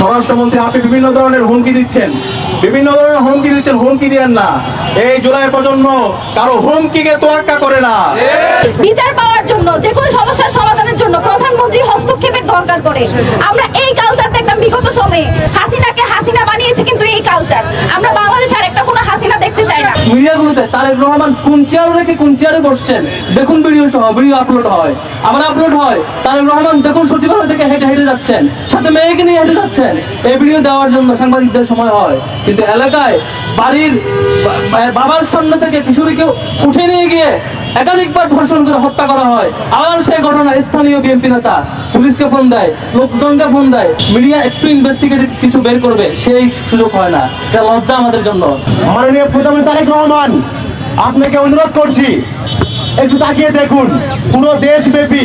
স্বরাষ্ট্রমন্ত্রী আপনি বিভিন্ন ধরনের হুমকি দিচ্ছেন, হুমকি দিয়েন না। এই জুলাই প্রজন্ম কারো হুমকিকে তোয়াক্কা করে না। বিচার পাওয়ার জন্য, যে কোনো সমস্যার সমাধানের জন্য প্রধানমন্ত্রী হস্তক্ষেপের দরকার পড়ে। আমরা এই কালচার দেখতাম বিগত সময়ে, হাসিনাকে হাসিনা বানিয়েছে কিন্তু এই কালচার আমরা বাংলাদেশে আর একটা কোনো হাসিনা দেখতে চাই না। মিডিয়াগুলোতে তারেক রহমান কোন চেয়ারে রেখে কোন চেয়ারে বসছেন দেখুন, ভিডিও আপলোড হয়, আবার আপলোড হয়। তারেক রহমান দেখুন সচিবালয় থেকে হেঁটে হেঁটে যাচ্ছেন, সাথে মেয়েকে নিয়ে হেঁটে যাচ্ছেন। এই ভিডিও দেওয়ার জন্য সাংবাদিকদের সময় হয়, কিন্তু এলাকায় বাড়ির বাবার সামনে থেকে কিশোরীকে উঠে নিয়ে গিয়ে একাধিকবার ধর্ষণ করে হত্যা করা হয়। আবার সেই ঘটনা স্থানীয় বিএনপি নেতা পুলিশকে ফোন দেয়, লোকজনকে ফোন দেয়, মিডিয়া একটু ইনভেস্টিগেটিভ কিছু বের করবে, সেই সুযোগ হয় না। এটা লজ্জা আমাদের জন্য। মাননীয় প্রধানমন্ত্রী তারেক রহমান, আপনাকে অনুরোধ করছি একটু তাকিয়ে দেখুন, পুরো দেশব্যাপী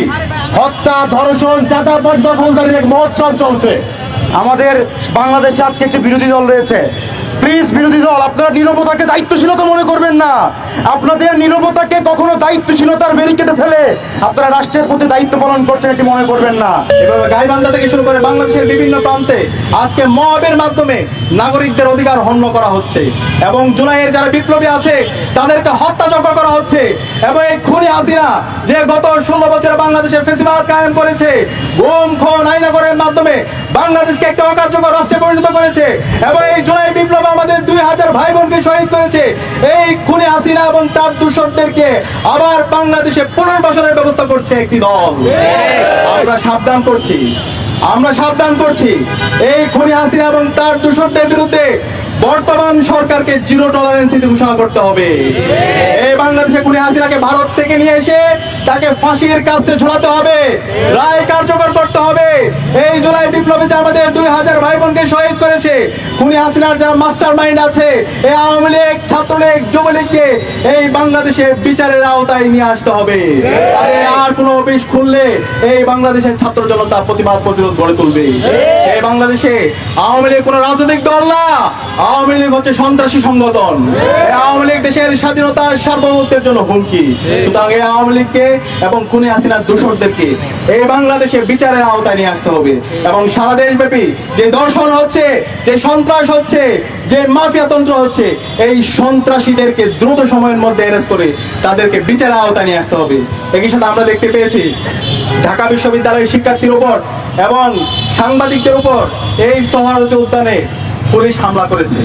হত্যা, ধর্ষণ, চাঁদাবাজ দখলদারির এক মহোৎসব চলছে। আমাদের বাংলাদেশে আজকে একটি বিরোধী দল রয়েছে। প্লিজ বিরোধী দল, আপনারা নীরবতাকে দায়িত্বশীলতা মনে করবেন না। আপনাদের নীরবতাকে কখনো দায়িত্বশীলতার ব্যারিকেডে ফেলে আপনারা রাষ্ট্রের প্রতি দায়িত্ব পালন করছেন এটি মনে করবেন না। এভাবে গাইবান্ধা থেকে শুরু করে বাংলাদেশের বিভিন্ন প্রান্তে আজকে মবের মাধ্যমে নাগরিকদের অধিকার হনন করা হচ্ছে, এবং জুলাইয়ের যারা বিপ্লবী আছে তাদেরকে হত্যাযজ্ঞ করা হচ্ছে। এবং এই খুনি হাসিনা যে গত 16 বছরে বাংলাদেশে ফেসিবাদ কায়েম করেছে, গুম খুন আইনাগরের মাধ্যমে বাংলাদেশকে একটা অকার্যকর রাষ্ট্রে পরিণত করেছে, এবং এই জুলাই বিপ্লব আমাদের 2000 ভাই বোনকে শহীদ করেছে। এই খুনি হাসিনা এবং তার দূষরদেরকে আবার বাংলাদেশে পুনর্বাসনের ব্যবস্থা করছে একটি দল। আমরা সাবধান করছি এই খুনি হাসিনা এবং তার দূষরদের বিরুদ্ধে বর্তমান সরকারকে জিরো টলারেন্স নীতি ঘোষণা করতে হবে। এই বাংলাদেশে খুনি হাসিনাকে ভারত থেকে নিয়ে এসে তাকে ফাঁসির কাস্তে ঝোলাতে হবে, রায় কার্যকর করতে হবে। এই জুলাই বিপ্লবে যে আমাদের 2000 ভাই বোনকে শহীদ করেছে, খুনি হাসিনার যারা মাস্টার মাইন্ড আছে, এই আওয়ামী লীগ, ছাত্রলীগ, যুবলীগকে এই বাংলাদেশে বিচারের আওতায় নিয়ে আসতে হবে। আর কোনো অফিস খুললে এই বাংলাদেশের ছাত্র জনতা প্রতিরোধ গড়ে তুলবে। এই বাংলাদেশে আওয়ামী লীগ কোনো রাজনৈতিক দল না, আওয়ামী লীগ হচ্ছে সন্ত্রাসী সংগঠন। আওয়ামী লীগ দেশের স্বাধীনতা সার্বভৌমত্বের জন্য হুমকি। সুতরাং এই আওয়ামী লীগকে এবং খুনি হাসিনার দোষরদেরকে এই বাংলাদেশে বিচারের আওতায় নিয়ে আসতে হবে, এবং সারা দেশব্যাপী যে দর্শন হচ্ছে, যে সন্ত্রাস হচ্ছে, যে মাফিয়া তন্ত্র হচ্ছে, এই সন্ত্রাসীদেরকে দ্রুত সময়ের মধ্যে অ্যারেস্ট করে তাদেরকে বিচারের আওতায় নিয়ে আসতে হবে। একই সাথে আমরা দেখতে পেয়েছি ঢাকা বিশ্ববিদ্যালয়ের শিক্ষার্থীর উপর এবং সাংবাদিকদের উপর এই সোহরাওয়ার্দী উদ্যানে পুলিশ হামলা করেছে।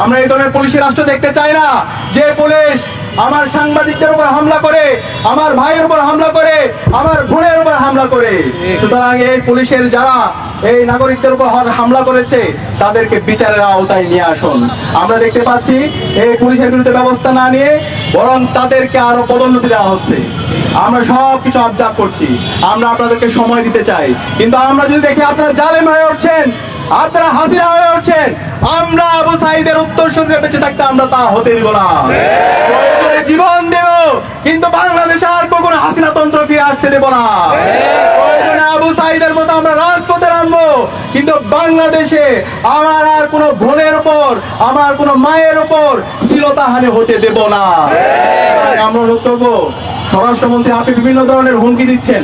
আমরা এই ধরনের পুলিশের রাষ্ট্র দেখতে চাই না, যে পুলিশ আমার সাংবাদিকদের উপর হামলা করে, আমার ভাইয়ের উপর হামলা করে, আমার বোনের উপর হামলা করে। সুতরাং এই পুলিশের যারা এই নাগরিকদের উপর হামলা করেছে তাদেরকে বিচারের আওতায় নিয়ে আসুন। আমরা দেখতে পাচ্ছি এই পুলিশের বিরুদ্ধে ব্যবস্থা না নিয়ে বরং তাদেরকে আরো পদোন্নতি দেওয়া হচ্ছে। আমরা সবকিছু অবজার্ভ করছি, আমরা আপনাদেরকে সময় দিতে চাই, কিন্তু আমরা যদি দেখি আপনারা জালেম হয়ে উঠছেন, আপনারা হাসিনা হয়ে উঠছেন, আমরা আবু সাঈদের উত্তরসূরিরা বেঁচে থাকতে আমরা তা হতে দিব না। প্রয়োজনে জীবন দেব, কিন্তু বাংলাদেশে আর কখনো হাসিনা তন্ত্র ফিরে আসতে দেব না। প্রয়োজনে আবু সাঈদের মতো আমরা রাজপথে নামবো, কিন্তু বাংলাদেশে আমার আর কোনো বোনের উপর, আমার কোনো মায়ের উপর শ্লীলতাহানি হতে দেব না। আমরা অনুরোধ করবো, স্বরাষ্ট্রমন্ত্রী আপনি বিভিন্ন ধরনের হুমকি দিচ্ছেন,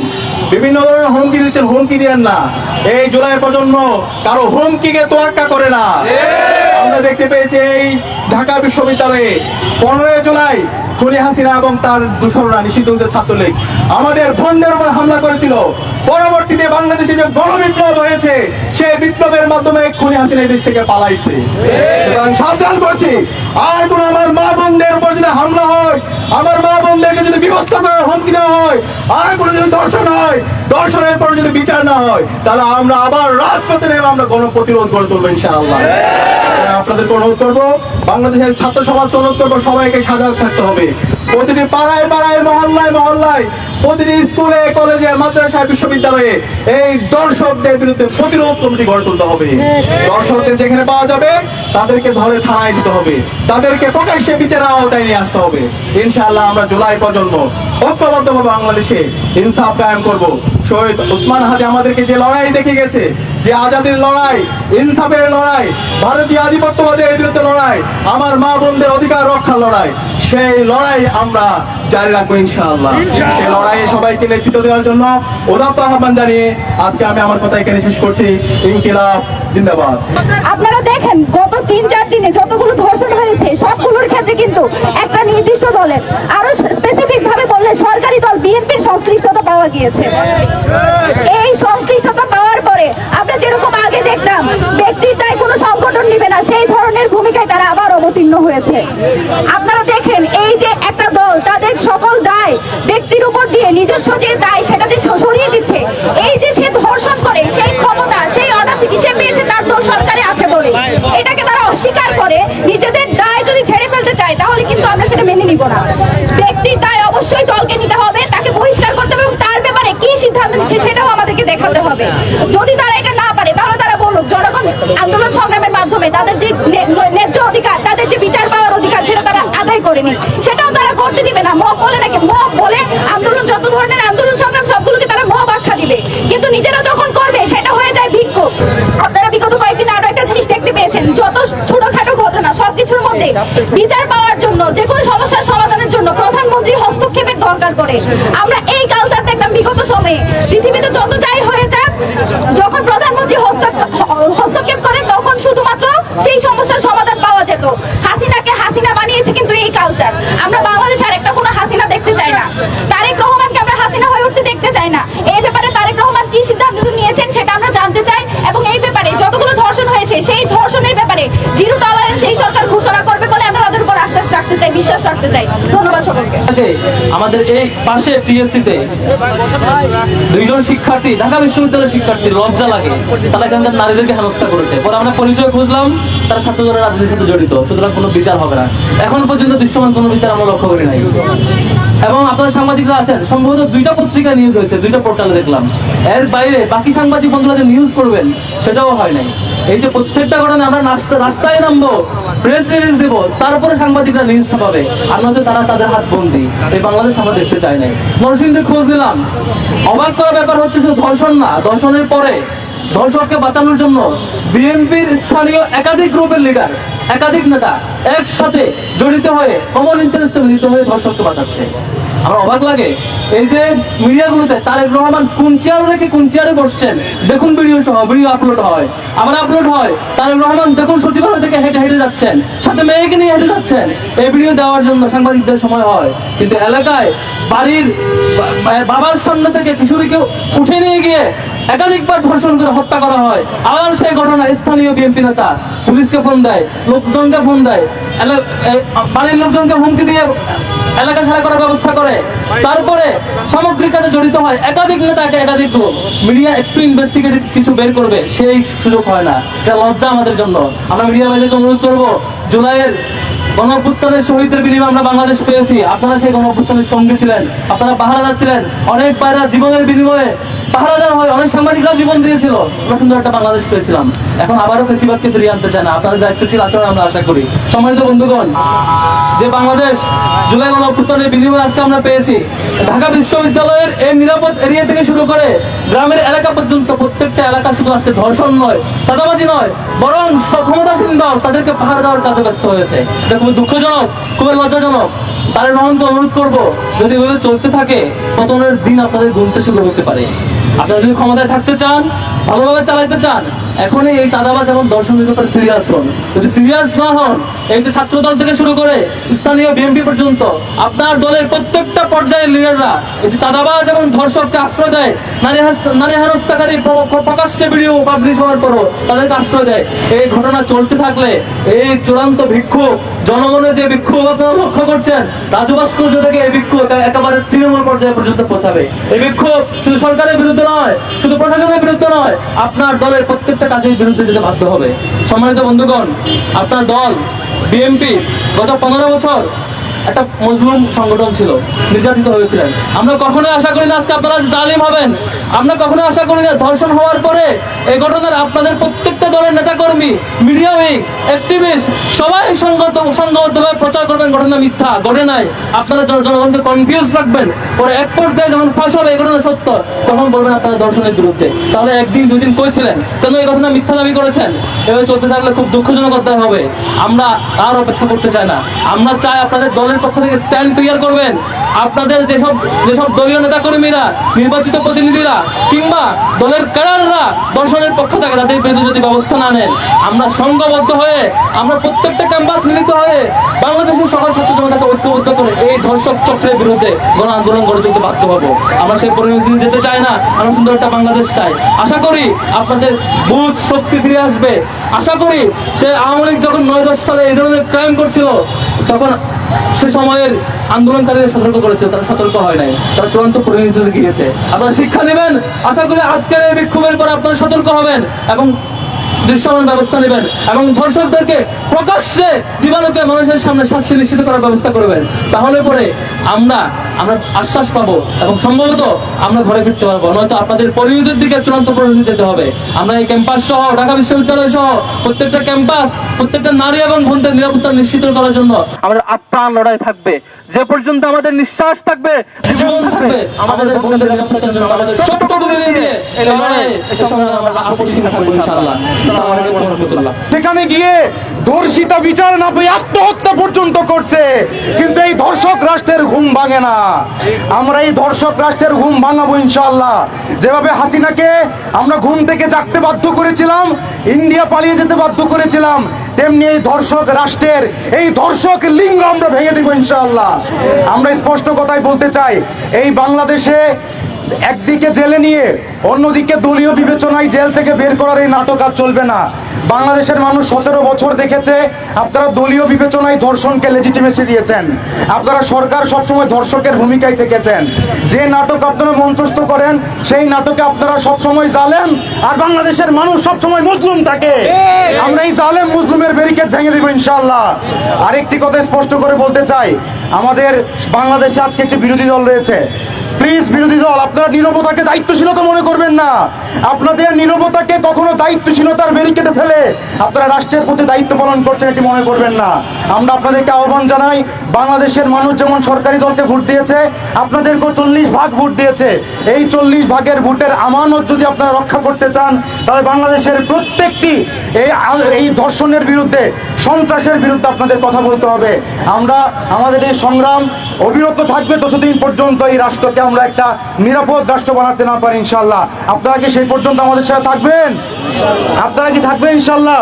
হুমকি দিয়েন না। এই জুলাই প্রজন্ম কারো হুমকিকে তোয়াক্কা করে না। আমরা দেখতে পেয়েছি এই ঢাকা বিশ্ববিদ্যালয়ে 15 জুলাই খুনি হাসিনা এবং তার দূষররা নিষিদ্ধ ছাত্রলীগ আমাদের বোনদের উপর হামলা করেছিল। পরবর্তীতে বাংলাদেশে যে গণবিপ্লব হয়েছে, সেই বিপ্লবের মাধ্যমে খুনি হাসিনা দেশ থেকে পালাইছে। সুতরাং সাবধান করছি, আর কোন আমার মা বোনদের উপর যদি হামলা হয়, আমার মা বোনদেরকে যদি বিভক্ত করার হুমকি দেওয়া হয়, আর কোনো যদি দর্শন হয়, দর্শনের পর যদি বিচার না হয়, তাহলে আমরা আবার রাজপথে নেমে আমরা গণপ্রতিরোধ গড়ে তুলবো ইনশাআল্লাহ। আপনাদেরকে অনুরোধ করবো, বাংলাদেশের ছাত্র সমাজকে অনুরোধ করবো, সবাইকে সজাগ থাকতে হবে। প্রতিটি পাড়ায় পাড়ায়, মহল্লায় মহল্লায়, প্রতিটি স্কুলে, কলেজে, মাদ্রাসায়, বিশ্ববিদ্যালয়ে এই দর্শকদের বিরুদ্ধে প্রতিরোধ কমিটি গড়ে তুলতে হবে। দর্শকদের যেখানে পাওয়া যাবে তাদেরকে ধরে থানায় দিতে হবে, তাদেরকে প্রকাশ্যে বিচারের আওতায় নিয়ে আসতে হবে। ইনশাআল্লাহ আমরা জুলাই প্রজন্ম ঐক্যবদ্ধভাবে বাংলাদেশে ইনসাফ কায়েম করবো। শহীদ ওসমান হাদি আমাদেরকে যে লড়াই দেখে গেছে, যে আজাদির লড়াই, ইনসাফের লড়াই, ভারতীয় আধিপত্যবাদের বিরুদ্ধে লড়াই, আমার মা বোনদের অধিকার রক্ষার লড়াই, সেই লড়াই আমরা জারি রাখবো ইনশাআল্লাহ। সেই লড়াইয়ে সবাইকে নেতৃত্ব দেওয়ার জন্য উদাত্ত আহ্বান জানিয়ে আজকে আমি আমার কথা এখানে শেষ করছি। ইনকিলাব জিন্দাবাদ। আপনারা দেখেন গত 3-4 দিনে যতগুলো ধর্ষণ হয়েছে সবগুলোর ক্ষেত্রে কিন্তু একটা নির্দিষ্ট দলের, আরো স্পেসিফিক ভাবে বললে সরকারি দল বিএনপির সংশ্লিষ্টতা পাওয়া গিয়েছে। এই সংশ্লিষ্টতা পাওয়ার পরে আমরা যেরকম আগে দেখতাম ব্যক্তির দায় কোনো সংগঠন নিবে না, সেই ধরনের ভূমিকায় তারা আবার অবতীর্ণ হয়েছে। আপনারা দেখেন এই যে একটা দল তাদের সকল দায় ব্যক্তির উপর দিয়ে নিজস্ব যে দায় সেটা যে সরিয়ে দিচ্ছে, এই যে সে ধর্ষণ করে সেই ক্ষমতা সেই অডাসিটি সে পেয়েছে তার দল সরকারে আছে বলে এটাকে তারা অস্বীকার করে নিজেদের দায় যদি ঝেড়ে ফেলতে চায় তাহলে কিন্তু আমরা সেটা মেনে নিব না। ব্যক্তির দায় অবশ্যই দলকে নিতে হবে, তাকে বহিষ্কার করতে হবে এবং তার ব্যাপারে কি সিদ্ধান্ত নিচ্ছে সেটাও আমাদেরকে দেখাতে হবে। যদি তারা এটা না পারে তাহলে তারা বলুক জনগণ আন্দোলন সংগ্রামের মাধ্যমে তাদের যে ন্যায্য অধিকার তাদের যে বিচার পাওয়ার অধিকার সেটা তারা আদায় করেনি, সেটাও তারা করতে দিবে না। মব বলে নাকি মব বলে আন্দোলন, যত ধরনের আন্দোলন সংগ্রাম সবগুলোকে তারা মব আখ্যা দিবে, কিন্তু নিজেরা যখন করবে সেটা হয়ে যায় বিক্ষোভ। আপনারা বিগত কয়েকদিন আরো একটা জিনিস দেখতে পেয়েছেন, যত ছোটখাটো ঘটনা সবকিছুর মধ্যে বিচার পাওয়ার জন্য যে কোনো সমস্যার সমাধানের জন্য প্রধানমন্ত্রীর হস্তক্ষেপের দরকার পড়ে। আমরা এই কালচার দেখতাম বিগত সময়ে, পৃথিবীতে যত যাই হয়ে যাক যখন প্রধানমন্ত্রী হস্তক্ষেপ করে তখন শুধুমাত্র সেই সমস্যার সমাধান পাওয়া যেত। হাসিনাকে হাসিনা বানিয়েছে কিন্তু এই কালচার। আমরা বাংলাদেশে আরেকটা কোনো হাসিনা দেখতে চাই না, তারেক রহমানকে আমরা হাসিনা হয়ে উঠতে দেখতে চাই না। এই ব্যাপারে তারেক রহমান কি সিদ্ধান্ত নিয়েছেন সেটা আমরা জানতে চাই এবং এই ব্যাপারে যতগুলো ধর্ষণ হয়েছে সেই ধর্ষণের ব্যাপারে জিরো টলারেন্স এই সরকার ঘোষণা করবে বলে আমরা তাদের উপর আশ্বাস রাখতে চাই, বিশ্বাস রাখতে চাই। ধন্যবাদ সকলকে। আমাদের এই পাশে টিএসসিতে দুইজন শিক্ষার্থী, ঢাকা বিশ্ববিদ্যালয়ের শিক্ষার্থী, লজ্জা লাগে, তারা এখানকার নারীদেরকে হেনস্থা করেছে। পরে আমরা পরিচয় খুঁজলাম, তারা ছাত্রদলের রাজনীতির সাথে জড়িত, সুতরাং কোনো বিচার হবে না। এখন পর্যন্ত দৃশ্যমান কোনো বিচার আমরা লক্ষ্য করি নাই। এবং আপনারা সাংবাদিকরা আছেন, সম্ভবত 2টা পত্রিকা নিউজ হয়েছে, 2টা পোর্টালে দেখলাম। এর বাইরে বাকি সাংবাদিক বন্ধুরা যে নিউজ করবেন সেটাও হয় নাই। এই যে প্রত্যেকটা ঘটনা আমরা রাস্তায় নামবো, প্রেস রিলিজ দেবো, তারপরে সাংবাদিকরা নিউজ ছাপাবে, আর নয়তো তারা তাদের হাত বন্দি। এই বাংলাদেশ আমরা দেখতে চাই নাই। নরসিংদীর খোঁজ দিলাম, অবাক করা ব্যাপার হচ্ছে শুধু ধর্ষণ না, ধর্ষণের পরে ধর্ষককে বাঁচানোর জন্য বিএনপির স্থানীয় একাধিক গ্রুপের লিডার, একাধিক নেতা একসাথে জড়িত হয়ে কমন ইন্টারেস্টে মিলিত হয়ে ধর্ষককে বাঁচাচ্ছে। আমার অবাক লাগে এই যে মিডিয়াগুলোতে তারেক রহমান কোন চেয়ারে রেখে কোন চেয়ারে বসছেন, দেখুন ভিডিও সহ ভিডিও আপলোড হয়, আবার আপলোড হয় তারেক রহমান দেখুন সচিবালয় থেকে হেঁটে হেঁটে যাচ্ছেন, সাথে মেয়েকে নিয়ে হেঁটে যাচ্ছেন। এই ভিডিও দেওয়ার জন্য সাংবাদিকদের সময় হয়, কিন্তু এলাকায় বাড়ির বাবার সামনে থেকে কিশোরীকে উঠে নিয়ে গিয়ে একাধিকবার ধর্ষণ করে হত্যা করা হয়। আবার সেই ঘটনা স্থানীয় বিএনপি নেতা পুলিশকে ফোন দেয়, লোকজনকে ফোন দেয়, বাড়ির লোকজনকে হুমকি দিয়ে এলাকা ছাড়া করার ব্যবস্থা করে। তারপরে সামগ্রিক কাজে জড়িত হয় একাধিক নেতাকে, একাধিক লোক। মিডিয়া একটু ইনভেস্টিগেটিভ কিছু বের করবে, সেই সুযোগ হয় না। এটা লজ্জা আমাদের জন্য। আমরা মিডিয়া ভাইদেরকে অনুরোধ করবো, জুলাইয়ের গণঅভ্যুত্থানের শহীদের বিনিময়ে আমরা বাংলাদেশ পেয়েছি। আপনারা সেই গণঅভ্যুত্থানের সঙ্গী ছিলেন, আপনারা পাহারাদার ছিলেন, অনেক পায়রা জীবনের বিনিময়ে পাহারাদার হয়, অনেক সাংবাদিকরাও জীবন দিয়েছিল। আমরা সুন্দর একটা বাংলাদেশ পেয়েছিলাম। এখন আবারও ফেসিবাদকে ফিরিয়ে আনতে চায় না, আপনাদের দায়িত্বশীল আচরণ আমরা আশা করি। সম্মানিত বন্ধুগণ, যে বাংলাদেশ জুলাই গণঅভ্যুত্থানের বিনিময়ে আজকে আমরা পেয়েছি, ঢাকা বিশ্ববিদ্যালয়ের এই নিরাপদ এরিয়া থেকে শুরু করে গ্রামের এলাকা পর্যন্ত প্রত্যেকটা এলাকা শুধু আজকে ধর্ষণ নয়, চাঁদাবাজি নয়, বরং ক্ষমতাসীন দল তাদেরকে পাহাড় দেওয়ার কাজে ব্যস্ত হয়েছে। এটা খুবই দুঃখজনক, খুবই লজ্জাজনক। তারেক রহমানকে অনুরোধ করবো, যদি এভাবে চলতে থাকে পতনের দিন আপনাদের গুনতে শুরু হতে পারে। আপনারা যদি ক্ষমতায় থাকতে চান, ভালোভাবে চালাইতে চান, এখনই এই চাঁদাবাজ এবং দর্শনের ব্যাপারে সিরিয়াস হন। যদি সিরিয়াস না হন, এই যে ছাত্র দল থেকে শুরু করে স্থানীয় বিএনপি পর্যন্ত আপনার দলের প্রত্যেকটা পর্যায়ের লিডাররা এই যে চাঁদাবাজ এবং ধর্ষককে আশ্রয় দেয়, নারী হেনস্থাকারী প্রকাশ্যে ভিডিও পাবলিশ হওয়ার পরও তাদেরকে আশ্রয় দেয়, এই ঘটনা চলতে থাকলে এই চূড়ান্ত বিক্ষোভ, জনগণের যে বিক্ষোভ আপনারা লক্ষ্য করছেন, রাজু ভাস্কর্য থেকে এই বিক্ষোভ একেবারে তৃণমূল পর্যায়ে পর্যন্ত পৌঁছাবে। এই বিক্ষোভ শুধু সরকারের বিরুদ্ধে নয়, শুধু প্রশাসনের বিরুদ্ধে নয়, আপনার দলের প্রত্যেকটা কাজের বিরুদ্ধে যেতে বাধ্য হবে। সম্মানিত বন্ধুগণ, আপনার দল বিএনপি গত 15 বছর একটা মজলুম সংগঠন ছিল, নির্যাতিত হয়েছিলেন। আমরা কখনোই আশা করি না আজকে আপনারা জালিম হবেন। আমরা কখনোই আশা করি না ধর্ষণ হওয়ার পরে এই ঘটনার আপনাদের প্রত্যেকটা দলের নেতাকর্মী কর্মী, মিডিয়া উইং, অ্যাক্টিভিস্ট সবাই সংঘবদ্ধভাবে প্রচার করবেন ঘটনা মিথ্যা, ঘটে নাই। আপনারা জনগণকে কনফিউজ রাখবেন, পরে এক পর্যায়ে যখন ফাঁস হবে এই ঘটনা সত্য, তখন বলবেন আপনারা দর্শনের বিরুদ্ধে। তাহলে একদিন দুদিন কই ছিলেন, কেন এই ঘটনা মিথ্যা দাবি করেছেন? এভাবে চলতে থাকলে খুব দুঃখজনক অধ্যায় হবে। আমরা আর অপেক্ষা করতে চাই না। আমরা চাই আপনাদের দলের পক্ষ থেকে স্ট্যান্ড ক্লিয়ার করবেন। আপনাদের যেসব দলীয় নেতাকর্মীরা, নির্বাচিত প্রতিনিধিরা কিংবা দলের ক্যাডাররা দর্শনের পক্ষ থেকে তাদের বিরুদ্ধে যদি ব্যবস্থা না নেন, আমরা সংঘবদ্ধ হয়ে, আমরা প্রত্যেকটা ক্যাম্পাস মিলিত হয়ে বাংলাদেশের সকল ছাত্র জনতাকে ঐক্যবদ্ধ করে এই ধর্ষক চক্রের বিরুদ্ধে গণ আন্দোলন গড়ে তুলতে বাধ্য হবো। আমরা সেই পরিণতি যেতে চাই না, আমরা সুন্দর একটা বাংলাদেশ চাই। আশা করি আপনাদের বুঝ শক্তি ফিরে আসবে। আশা করি সে আওয়ামী লীগ যখন 9-10 সালে এই ধরনের ক্রাইম করছিল, তখন সে সময়ের আন্দোলনকারীরা সতর্ক করেছে, তারা সতর্ক হয় নাই, তারা চূড়ান্ত পরিণতিতে গিয়েছে। আপনারা শিক্ষা নেবেন। আশা করি আজকের এই বিক্ষোভের পর আপনারা সতর্ক হবেন এবং দৃশ্যমান ব্যবস্থা নেবেন এবং ধর্ষকদেরকে প্রকাশ্যে দিবালোকে মানুষের সামনে শাস্তি নিশ্চিত করার ব্যবস্থা করবেন। তাহলে পরে আমরা আশ্বাস পাবো এবং সম্ভবত আমরা ঘরে ফিরতে পারবো। নয়তো আপনাদের পরিণতির দিকে চূড়ান্ত পরিণতি যেতে হবে। আমরা এই ক্যাম্পাস সহ, ঢাকা বিশ্ববিদ্যালয় সহ প্রত্যেকটা ক্যাম্পাস, প্রত্যেকটা নারী এবং বোনদের নিরাপত্তা নিশ্চিত করার জন্য আমাদের আপ্রাণ লড়াই থাকবে। যে পর্যন্ত আমাদের নিঃশ্বাস থাকবে, জীবন থাকবে, আমাদের বোনদের নিরাপত্তার জন্য আমাদের সবটুকু মিলিয়ে দিয়ে এই লড়াই আমরা আপোষহীন থাকবো ইনশাআল্লাহ। আসসালামু আলাইকুম ওয়া রাহমাতুল্লাহ। সেখানে গিয়ে ধর্ষিতা বিচার না পেয়ে আত্মহত্যা পর্যন্ত করছে, কিন্তু এই ধর্ষক রাষ্ট্রের ঘুম ভাঙে না। আমরা এই ধর্ষক রাষ্ট্রের ঘুম ভাঙাবো ইনশাআল্লাহ। যেভাবে হাসিনাকে আমরা ঘুম থেকে জাগতে বাধ্য করেছিলাম, ইন্ডিয়া পালিয়ে যেতে বাধ্য করেছিলাম, তেমনি এই ধর্ষক রাষ্ট্রের এই ধর্ষক লিঙ্গ আমরা ভেঙে দেব ইনশাআল্লাহ। আমরা স্পষ্ট কথাই বলতে চাই, এই বাংলাদেশে একদিকে জেলে নিয়ে অন্যদিকে দলীয় বিবেচনায় জেল থেকে বের করার এই নাটক আর চলবে না। বাংলাদেশের মানুষ 17 বছর দেখেছে আপনারা দলীয় বিবেচনায় ধর্ষণকে লেজিটিমেসি দিয়েছেন, আপনারা সরকার সবসময় ধর্ষকের ভূমিকায় থেকেছেন। যে নাটক আপনারা মঞ্চস্থ করেন সেই নাটকে আপনারা সবসময় জালেম আর বাংলাদেশের মানুষ সবসময় মুসলিম থাকে। আমরা এই জালেম মুসলিমের ব্যারিকেড ভেঙে দেব ইনশাআল্লাহ। আরেকটি কথা স্পষ্ট করে বলতে চাই, আমাদের বাংলাদেশে আজকে একটি বিরোধী দল রয়েছে। প্লিজ বিরোধী দল, আপনারা নীরবতাকে দায়িত্বশীলতা মনে করবেন না। আপনাদের নীরবতাকে কখনো দায়িত্বশীলতার ব্যারিকেডে ফেলে আপনারা রাষ্ট্রের প্রতি দায়িত্ব পালন করছেন এটি মনে করবেন না। আমরা আপনাদেরকে আহ্বান জানাই, বাংলাদেশের মানুষ যেমন সরকারি দলকে ভোট দিয়েছে, আপনাদেরকেও 40 ভাগ ভোট দিয়েছে। এই 40 ভাগের ভোটের আমানত যদি আপনারা রক্ষা করতে চান, তাহলে বাংলাদেশের প্রত্যেকটি এই ধর্ষণের বিরুদ্ধে, সন্ত্রাসের বিরুদ্ধে আপনাদের কথা বলতে হবে। আমরা আমাদের এই সংগ্রাম অবিরত থাকবে ততদিন পর্যন্ত এই রাষ্ট্রকে আমরা একটা নিরাপদ রাষ্ট্র বানাতে না পারি ইনশাআল্লাহ। আপনারা কি সেই পর্যন্ত আমাদের সাথে থাকবেন? আপনারা কি থাকবেন ইনশাআল্লাহ?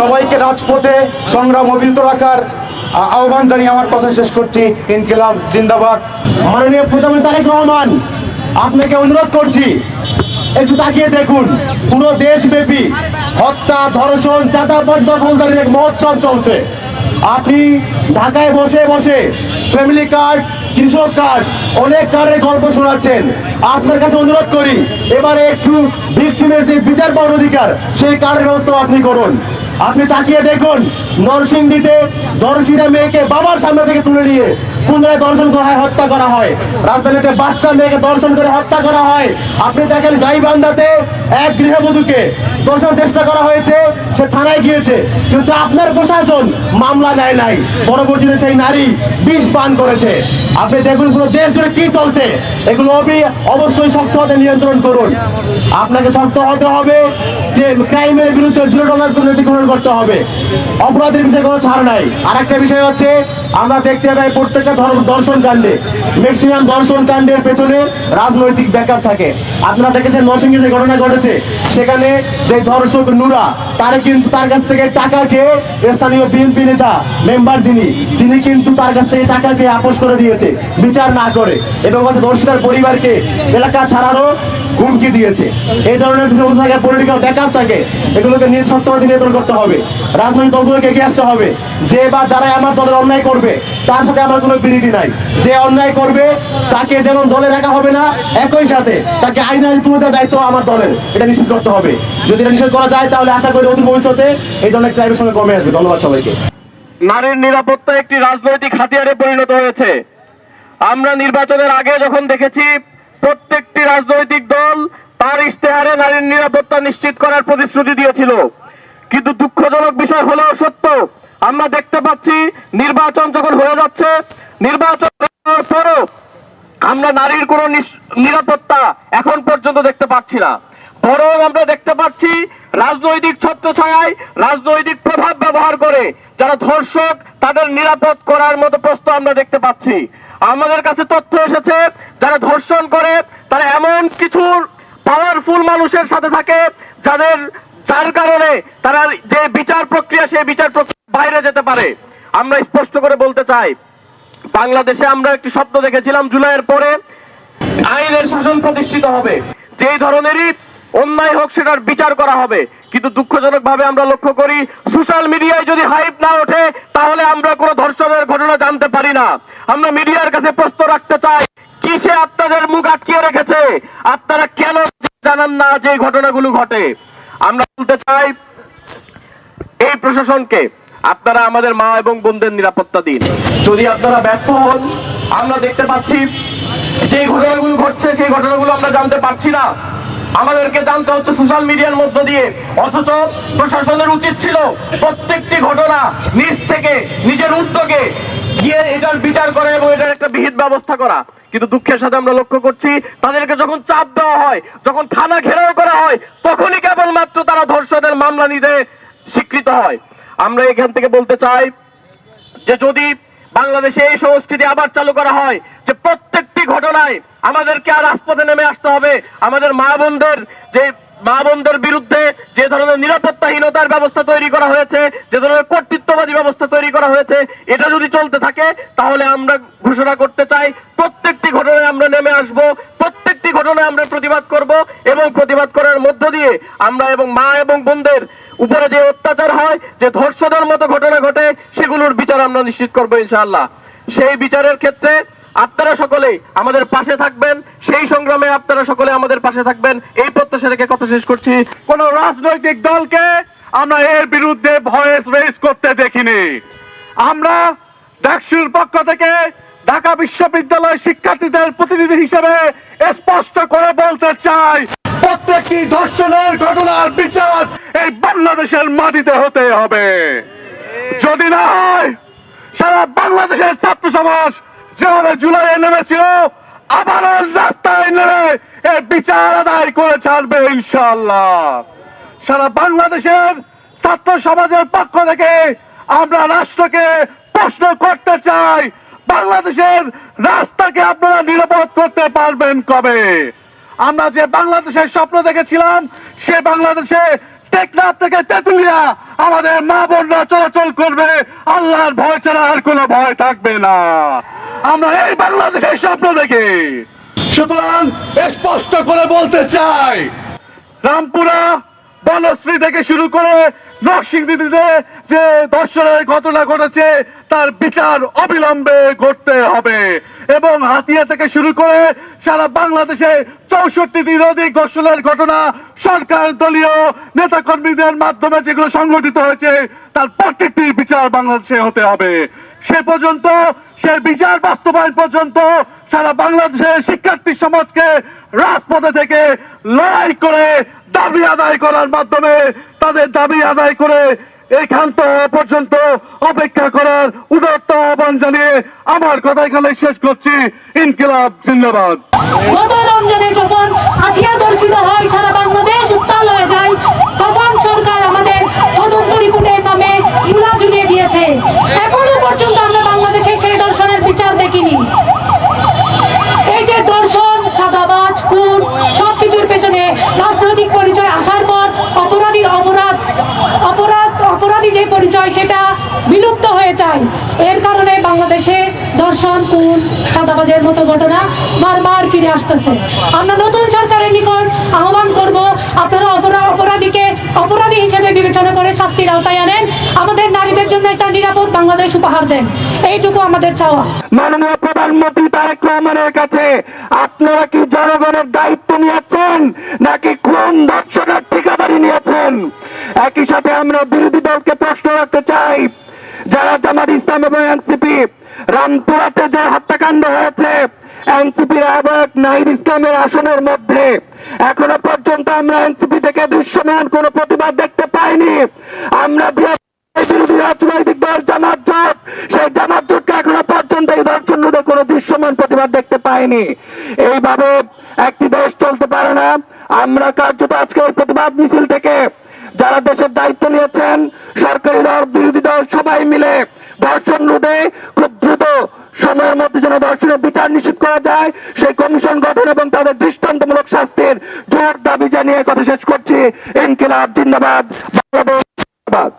সবাইকে রাজপথে সংগ্রাম অবিরত রাখার আহ্বান জানিয়ে আমার কথা শেষ করছি। ইনকিলাব জিন্দাবাদ। মাননীয় প্রধানমন্ত্রী তারেক রহমান, আপনাকে অনুরোধ করছি একটু তাকিয়ে দেখুন, পুরো দেশব্যাপী হত্যা, ধর্ষণ, চাঁদাবাজ দখলদারির এক মহোৎসব চলছে। আপনি ঢাকায় বসে বসে ফ্যামিলি কার্ড, কৃষক কার্ড, অনেক কার্ডের গল্প শোনাচ্ছেন। আপনার কাছে অনুরোধ করি, এবারে একটু ভিকটিমের যে বিচার পাওয়ার অধিকার, সেই কার্ডের ব্যবস্থা আপনি করুন। আপনি তাকিয়ে দেখুন, নরসিংদীতে ধর্ষিতা মেয়েকে বাবার সামনে থেকে তুলে নিয়ে পুনরায় দর্শন করা হয়, হত্যা করা হয়। রাজধানীতে বাচ্চা মেয়েকে দর্শন করে হত্যা করা হয়। আপনি দেখেন গাইবান্ধাতে এক গৃহবধূকে দর্শন চেষ্টা করা হয়েছে, সে থানায় গিয়েছে, কিন্তু আপনার প্রশাসন মামলা নেয় নাই। পরবর্তীতে সেই নারী বিষ পান করেছে। আপনি দেখুন পুরো দেশ জুড়ে কি চলছে। এগুলো অবশ্যই শক্ত হাতে নিয়ন্ত্রণ করুন। আপনাকে শক্ত হতে হবে যে ক্রাইমের বিরুদ্ধে 0 টলারেন্স নীতি গ্রহণ করতে হবে। অপরাধের বিষয়ে কোনো ছাড় নাই। আরেকটা বিষয় হচ্ছে, আমরা দেখতে পাই প্রত্যেকটা দর্শন কাণ্ডে, ম্যাক্সিমাম দর্শন কাণ্ডের পেছনে রাজনৈতিক ব্যাকআপ থাকে। আপনারা দেখেছেন নরসিংদীতে যে ঘটনা ঘটেছে, সেখানে যে ধর্ষক নুরা, তার কাছ থেকে টাকা খেয়ে স্থানীয় বিএনপি নেতা মেম্বার তিনি কিন্তু তার কাছ থেকে টাকা খেয়ে আপোষ করে দিয়েছে বিচার না করে, এবং ধর্ষিতার পরিবারকে এলাকা ছাড়ারও হুমকি দিয়েছে। এই ধরনের সমস্ত জায়গায় পলিটিক্যাল ব্যাকআপ থাকে, এগুলোকে শক্তভাবে নিয়ন্ত্রণ করতে হবে। রাজনৈতিক দলগুলোকে এগিয়ে আসতে হবে। যে বা যারা আমার দলের অন্যায় করবে তার সাথে আমার কোনো বিরোধী নাই। যে অন্যায় করবে তাকে যেমন দলে রাখা হবে না, একই সাথে তাকে আইনে তুলে দেওয়ার দায়িত্ব আমার দলের, এটা নিশ্চিত করতে হবে। যদি এটা নিশ্চিত করা যায়, তাহলে আশা করি অদূর ভবিষ্যতে এই ধরনের ক্রাইমের সঙ্গে কমে আসবে। ধন্যবাদ সবাইকে। নারীর নিরাপত্তা একটি রাজনৈতিক হাতিয়ারে পরিণত হয়েছে। আমরা নির্বাচনের আগে যখন দেখেছি, প্রত্যেকটি রাজনৈতিক দল তার ইশতেহারে নারীর নিরাপত্তা নিশ্চিত করার প্রতিশ্রুতি দিয়েছিল, কিন্তু দুঃখজনক বিষয় হলেও সত্য, আমরা দেখতে পাচ্ছি নির্বাচন যখন হয়ে যাচ্ছে, নির্বাচন হওয়ার পরও আমরা নারীর কোনো নিরাপত্তা এখন পর্যন্ত দেখতে পাচ্ছি না। বরং আমরা দেখতে পাচ্ছি রাজনৈতিক ছত্রছায়ায় রাজনৈতিক প্রভাব ব্যবহার করে যারা ধর্ষক তাদের নিরাপদ করার মতো প্রশ্ন আমরা দেখতে পাচ্ছি। আমাদের কাছে তথ্য এসেছে যারা ধর্ষণ করে তারা এমন কিছু পাওয়ারফুল মানুষের সাথে থাকে যার কারণে তারা যে বিচার প্রক্রিয়া সেই বিচার প্রক্রিয়া বাইরে যেতে পারে। আমরা স্পষ্ট করে বলতে চাই, বাংলাদেশে আমরা একটি স্বপ্ন দেখেছিলাম জুলাইয়ের পরে আইনের শাসন প্রতিষ্ঠিত হবে, যেই ধরনেরই অন্যায় হোক সেটার বিচার করা হবে। কিন্তু দুঃখজনক ভাবে আমরা লক্ষ্য করি সোশ্যাল মিডিয়ায় যদি হাইপ না ওঠে তাহলে আমরা কোনো ধর্ষণের ঘটনা জানতে পারি না। আমরা মিডিয়ার কাছে প্রশ্ন রাখতে চাই, কিসে আপনাদের মুখ আটকিয়ে রেখেছে? আপনারা কেন জানান না যে এই ঘটনাগুলো ঘটে? আমরা বলতে চাই এই প্রশাসনকে, আপনারা আমাদের মা এবং বোনদের নিরাপত্তা দিন। যদি আপনারা ব্যর্থ হন, আমরা দেখতে পাচ্ছি যে ঘটনাগুলো ঘটছে সেই ঘটনাগুলো আমরা জানতে পারছি না, আমাদেরকে জানতে হচ্ছে সোশ্যাল মিডিয়ার মধ্য দিয়ে। অথচ প্রশাসনের উচিত ছিল প্রত্যেকটি ঘটনা নিজ থেকে নিজের উদ্যোগে গিয়ে এটার বিচার করা এবং এটার একটা বিহিত ব্যবস্থা করা। কিন্তু দুঃখের সাথে আমরা লক্ষ্য করছি তাদেরকে যখন চাপ দেওয়া হয়, যখন থানা ঘেরাও করা হয়, তখনই কেবলমাত্র তারা ধর্ষণের মামলা নিতে স্বীকৃত হয়। আমরা এখান থেকে বলতে চাই যে যদি বাংলাদেশে এই সংস্কৃতি আবার চালু করা হয় যে প্রত্যেকটি ঘটনায় আমাদেরকে আর রাজপথে নেমে আসতে হবে, আমাদের মা বোনদের বিরুদ্ধে যে ধরনের নিরাপত্তাহীনতার ব্যবস্থা তৈরি করা হয়েছে, যে ধরনের কর্তৃত্ববাদী ব্যবস্থা তৈরি করা হয়েছে, এটা যদি চলতে থাকে তাহলে আমরা ঘোষণা করতে চাই প্রত্যেকটি ঘটনায় আমরা নেমে আসব, প্রত্যেকটি ঘটনায় আমরা প্রতিবাদ করব এবং প্রতিবাদ করার মধ্য দিয়ে আমরা এবং মা এবং বোনদের উপরে যে অত্যাচার হয়, যে ধর্ষণের মতো ঘটনা ঘটে, সেগুলোর বিচার আমরা নিশ্চিত করবো ইনশাআল্লাহ। সেই বিচারের ক্ষেত্রে আপনারা সকলে আমাদের পাশে থাকবেন, সেই সংগ্রামে আপনারা সকলে আমাদের পাশে থাকবেন, এই প্রত্যাশা রেখে কথা শেষ করছি। কোন রাজনৈতিক দলকে আমরা এর বিরুদ্ধে ভয়েস রেজ করতে দেখিনি। আমরা ডাকসুর পক্ষ থেকে ঢাকা বিশ্ববিদ্যালয় শিক্ষার্থীদের প্রতিনিধি হিসেবে স্পষ্ট করে বলতে চাই, প্রত্যেকটি ধর্ষণের ঘটনার বিচার এই বাংলাদেশের মাটিতে হতে হবে। যদি না হয় সারা বাংলাদেশের ছাত্র সমাজ যেভাবে জুলাইয়ে নেমেছিল আবারও রাস্তায় নেমে এর বিচার আদায় করে ছাড়বে ইনশাআল্লাহ। সারা বাংলাদেশের ছাত্র সমাজের পক্ষ থেকে আমরা রাষ্ট্রকে প্রশ্ন করতে চাই, বাংলাদেশের রাস্তাকে আপনারা নিরাপদ করতে পারবেন কবে? আমরা যে বাংলাদেশের স্বপ্ন দেখেছিলাম সে বাংলাদেশে টেকনাফ থেকে তেতুলিয়া আমাদের মা বোনরা চলাচল করবে, আল্লাহর ভয় ছাড়া আর কোনো ভয় থাকবে না। আমরা এই বাংলাদেশের স্বপ্ন দেখি। সুতরাং স্পষ্ট করে বলতে চাই, রামপুরা বনশ্রী থেকে শুরু করে নরসিংদীতে যে ধর্ষণের ঘটনা ঘটেছে তার বিচার অবিলম্বে করতে হবে এবং হাতিয়া থেকে শুরু করে সারা বাংলাদেশে 64টির অধিক ধর্ষণের ঘটনা সরকার দলীয় নেতাকর্মীদের মাধ্যমে যেগুলো সংঘটিত হয়েছে তার প্রত্যেকটি বিচার বাংলাদেশে হতে হবে। সে পর্যন্ত সে বিচার বাস্তবায়ন পর্যন্ত সারা বাংলাদেশের শিক্ষার্থী সমাজকে রাজপথে থেকে লড়াই করে দাবি আদায় করার মাধ্যমে তাদের দাবি আদায় করে এখান্ত পর্যন্ত অপেক্ষা করার উদাত্ত আহ্বান জানিয়ে আমার কথা এখানে শেষ করছি। ইনকিলাব জিন্দাবাদ। গত রমজানে যখন আসিয়া দর্শিত হয় সারা বাংলাদেশ উত্তাল হয়ে যায়, তখন সরকার আমাদের তদন্ত রিপোর্টের নামে মুলা ঝুলিয়ে দিয়েছে। এখনো পর্যন্ত আমরা বাংলাদেশে সেই দর্শনের বিচার দেখিনি। এই যে দর্শন, চাঁদাবাজ, খুন সবকিছুর পেছনে রাজনৈতিক পরিচয় আসার পর অপরাধী যে পরিচয় সেটা বিলুপ্ত হয়ে যায়। এর কারণে বাংলাদেশে দর্শন, খুন, চাঁদাবাজের মতো ঘটনা বারবার ফিরে আসতেছে। আমরা নতুন সরকারের নিকট আহ্বান করব, আপনারা অপরাধীকে অপরাধী হিসেবে বিবেচনা করে শাস্তির আওতায় আনেন, আমাদের নারীদের জন্য একটা নিরাপদ বাংলাদেশ উপহার দেন, এইটুকু আমাদের চাওয়া। মাননীয় প্রধানমন্ত্রী তারেক রহমানের কাছে আপনারা কি জনগণের দায়িত্ব নিয়েছেন নাকি খুন ধর্ষণের ঠিকাদারি নিয়েছেন? একই সাথে আমরা বিরোধী দলকে প্রশ্ন রাখতে চাই, যারা জামাত ইসলাম এবং এনসিপি রামপুরাতে যে হত্যাকাণ্ড হয়েছে এনসিপির আহ্বায়ক নাহিদ ইসলামের আসনের মধ্যে, এখনো পর্যন্ত আমরা এনসিপি থেকে দৃশ্যমান কোনো প্রতিবাদ দেখতে পাইনি। আমরা বিরোধী রাজনৈতিক দল জামাত জোট, সেই জামাত জোটকে এখনো পর্যন্ত এই ধর্ষণ রোধে কোনো দৃশ্যমান প্রতিবাদ দেখতে পাইনি। এইভাবে একটি দেশ চলতে পারে না। আমরা কার্যত আজকের প্রতিবাদ মিছিল থেকে যারা দেশের দায়িত্ব নিয়েছেন, সরকারি দল বিরোধী দল সবাই মিলে ধর্ষণ রোধে খুব দ্রুত সময়ের মধ্যে যেন ধর্ষণের বিচার নিশ্চিত করা যায়, সেই কমিশন গঠন এবং তাদের দৃষ্টান্তমূলক শাস্তির জোর দাবি জানিয়ে কথা শেষ করছি। ইনকিলাব জিন্দাবাদ, বাংলাদেশ জিন্দাবাদ।